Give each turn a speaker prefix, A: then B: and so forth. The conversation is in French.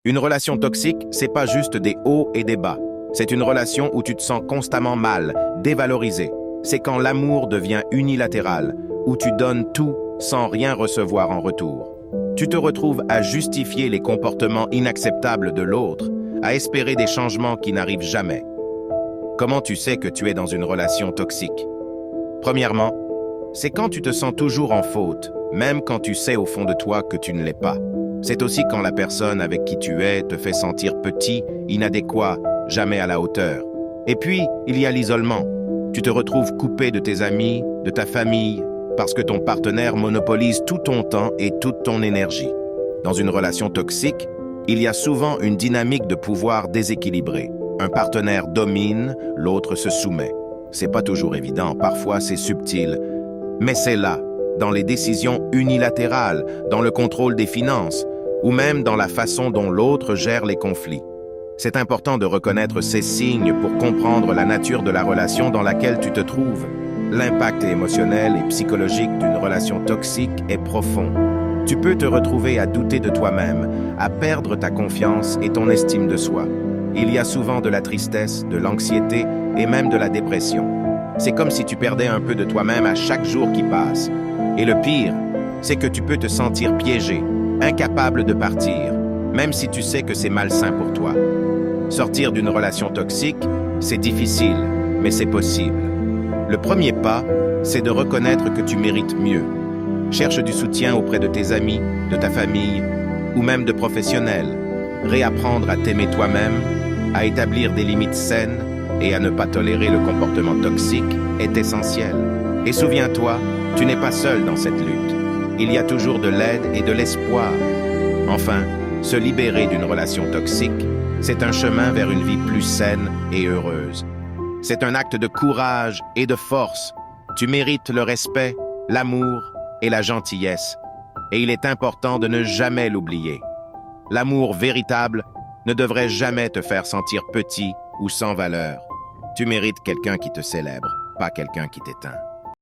A: Une relation toxique, c'est pas juste des hauts et des bas. C'est une relation où tu te sens constamment mal, dévalorisé. C'est quand l'amour devient unilatéral, où tu donnes tout sans rien recevoir en retour. Tu te retrouves à justifier les comportements inacceptables de l'autre, à espérer des changements qui n'arrivent jamais. Comment tu sais que tu es dans une relation toxique? Premièrement, c'est quand tu te sens toujours en faute, même quand tu sais au fond de toi que tu ne l'es pas. C'est aussi quand la personne avec qui tu es te fait sentir petit, inadéquat, jamais à la hauteur. Et puis, il y a l'isolement. Tu te retrouves coupé de tes amis, de ta famille, parce que ton partenaire monopolise tout ton temps et toute ton énergie. Dans une relation toxique, il y a souvent une dynamique de pouvoir déséquilibrée. Un partenaire domine, l'autre se soumet. C'est pas toujours évident, parfois c'est subtil, mais c'est là, dans les décisions unilatérales, dans le contrôle des finances, ou même dans la façon dont l'autre gère les conflits. C'est important de reconnaître ces signes pour comprendre la nature de la relation dans laquelle tu te trouves. L'impact émotionnel et psychologique d'une relation toxique est profond. Tu peux te retrouver à douter de toi-même, à perdre ta confiance et ton estime de soi. Il y a souvent de la tristesse, de l'anxiété et même de la dépression. C'est comme si tu perdais un peu de toi-même à chaque jour qui passe. Et le pire, c'est que tu peux te sentir piégé, incapable de partir, même si tu sais que c'est malsain pour toi. Sortir d'une relation toxique, c'est difficile, mais c'est possible. Le premier pas, c'est de reconnaître que tu mérites mieux. Cherche du soutien auprès de tes amis, de ta famille, ou même de professionnels. Réapprendre à t'aimer toi-même, à établir des limites saines et à ne pas tolérer le comportement toxique est essentiel. Et souviens-toi, tu n'es pas seul dans cette lutte. Il y a toujours de l'aide et de l'espoir. Enfin, se libérer d'une relation toxique, c'est un chemin vers une vie plus saine et heureuse. C'est un acte de courage et de force. Tu mérites le respect, l'amour et la gentillesse. Et il est important de ne jamais l'oublier. L'amour véritable ne devrait jamais te faire sentir petit ou sans valeur. Tu mérites quelqu'un qui te célèbre, pas quelqu'un qui t'éteint.